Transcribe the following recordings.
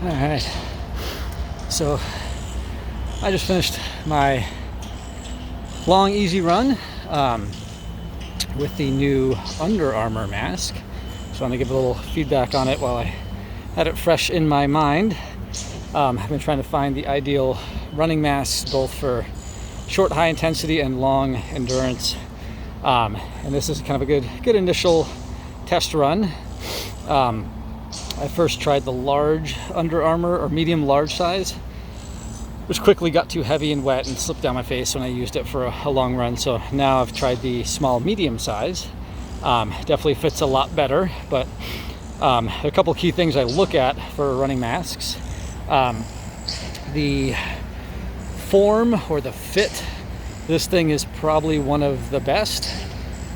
Alright, so I just finished my long, easy run with the new Under Armour mask. So I'm going to give a little feedback on it while I had it fresh in my mind. I've been trying to find the ideal running masks, both for short, high intensity and long endurance. And this is kind of a good initial test run. I first tried the large Under Armour, or medium large size, which quickly got too heavy and wet and slipped down my face when I used it for a long run. So now I've tried the small medium size. Definitely fits a lot better, but a couple key things I look at for running masks. The form or the fit, this thing is probably one of the best.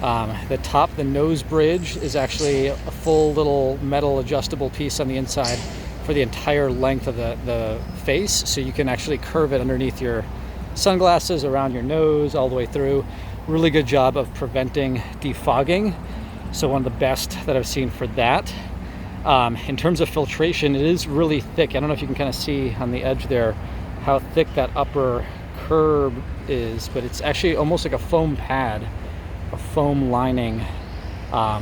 The nose bridge is actually a full little metal adjustable piece on the inside for the entire length of the face, so you can actually curve it underneath your sunglasses, around your nose, all the way through. Really good job of preventing defogging, so one of the best that I've seen for that. In terms of filtration, it is really thick. I don't know if you can kind of see on the edge there how thick that upper curb is, but it's actually almost like a foam pad, a foam lining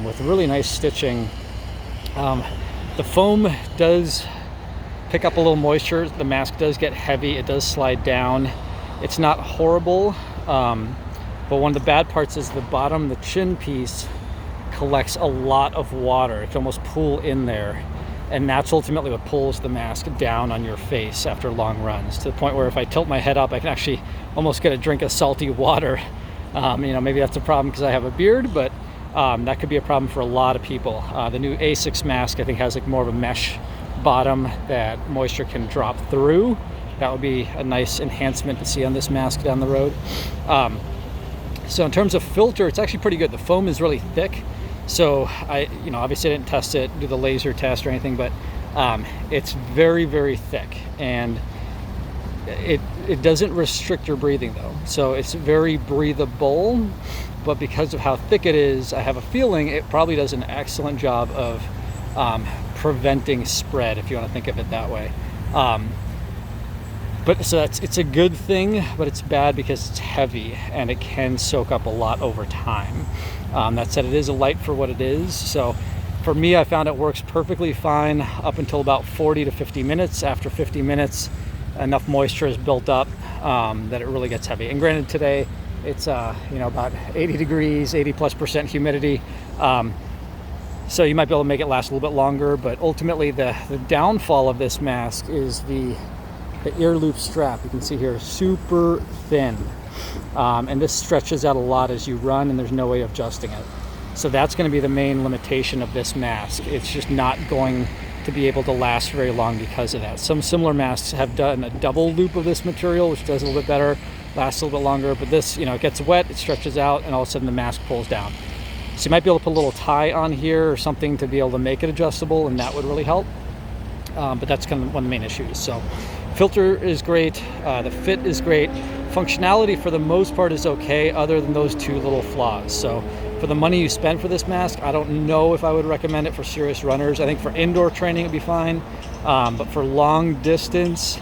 with really nice stitching. The foam does pick up a little moisture. The mask does get heavy. It does slide down. It's not horrible, but one of the bad parts is the bottom, the chin piece, collects a lot of water. It can almost pool in there, and that's ultimately what pulls the mask down on your face after long runs, to the point where if I tilt my head up, I can actually almost get a drink of salty water. Maybe that's a problem because I have a beard, but that could be a problem for a lot of people. The new A6 mask, I think, has like more of a mesh bottom that moisture can drop through. That would be a nice enhancement to see on this mask down the road. So in terms of filter, it's actually pretty good. The foam is really thick. So obviously I didn't test it, do the laser test or anything, but it's very, very thick, and it doesn't restrict your breathing though. So it's very breathable, but because of how thick it is, I have a feeling it probably does an excellent job of preventing spread, if you want to think of it that way. It's a good thing, but it's bad because it's heavy and it can soak up a lot over time. That said, it is a light for what it is. So for me, I found it works perfectly fine up until about 40 to 50 minutes. After 50 minutes, enough moisture is built up that it really gets heavy. And granted, today it's about 80 degrees, 80+% humidity. So you might be able to make it last a little bit longer, but ultimately the downfall of this mask is the ear loop strap. You can see here, super thin. And this stretches out a lot as you run, and there's no way of adjusting it. So that's going to be the main limitation of this mask. It's just not going to be able to last very long because of that. Some similar masks have done a double loop of this material, which does a little bit better, lasts a little bit longer, but this, it gets wet, it stretches out, and all of a sudden the mask pulls down. So you might be able to put a little tie on here or something to be able to make it adjustable, and that would really help. But that's kind of one of the main issues. So filter is great, the fit is great, functionality for the most part is okay, other than those two little flaws. So for the money you spend for this mask, I don't know if I would recommend it for serious runners. I think for indoor training it'd be fine, but for long distance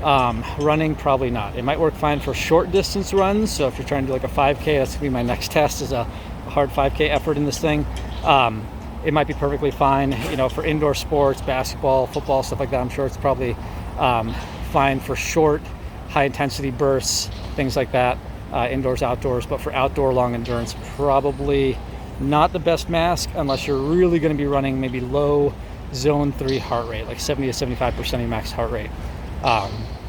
running, probably not. It might work fine for short distance runs. So if you're trying to do like a 5K, that's gonna be my next test, is a hard 5K effort in this thing. It might be perfectly fine, for indoor sports, basketball, football, stuff like that. I'm sure it's probably fine for short, high intensity bursts, things like that, indoors, outdoors. But for outdoor long endurance, probably not the best mask unless you're really going to be running maybe low zone 3 heart rate, like 70 to 75% of your max heart rate.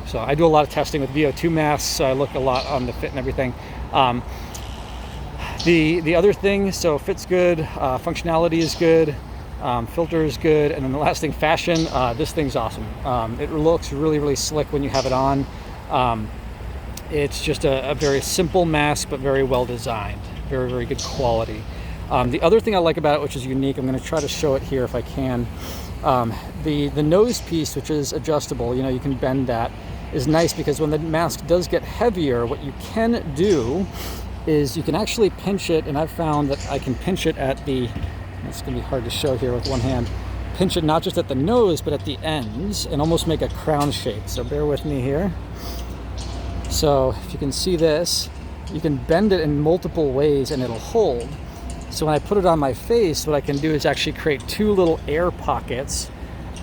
So I do a lot of testing with VO2 masks, so I look a lot on the fit and everything. The other thing, so fit's good, functionality is good, filter is good, and then the last thing, fashion. This thing's awesome. It looks really, really slick when you have it on. It's just a very simple mask, but very well designed, very, very good quality. The other thing I like about it, which is unique, I'm going to try to show it here if I can. The nose piece, which is adjustable, you can bend that, is nice because when the mask does get heavier, what you can do is you can actually pinch it, and I've found that I can pinch it at the, it's going to be hard to show here with one hand, pinch it not just at the nose but at the ends and almost make a crown shape. So bear with me here. So if you can see this, you can bend it in multiple ways and it'll hold. So when I put it on my face, what I can do is actually create two little air pockets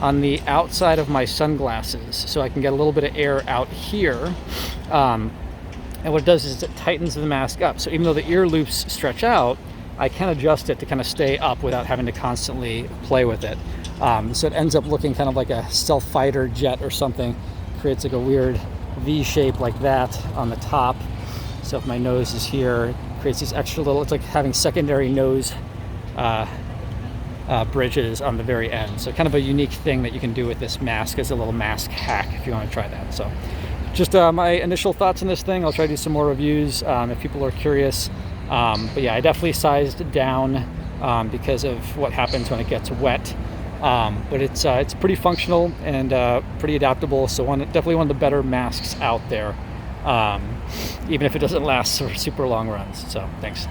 on the outside of my sunglasses, so I can get a little bit of air out here. And what it does is it tightens the mask up. So even though the ear loops stretch out, I can adjust it to kind of stay up without having to constantly play with it. So it ends up looking kind of like a stealth fighter jet or something. Creates like a weird V shape like that on the top. So if my nose is here, it creates these extra little, it's like having secondary nose bridges on the very end. So kind of a unique thing that you can do with this mask as a little mask hack if you want to try that. So just my initial thoughts on this thing. I'll try to do some more reviews if people are curious. But yeah, I definitely sized down because of what happens when it gets wet. But it's pretty functional and pretty adaptable. So definitely one of the better masks out there, even if it doesn't last for super long runs. So thanks.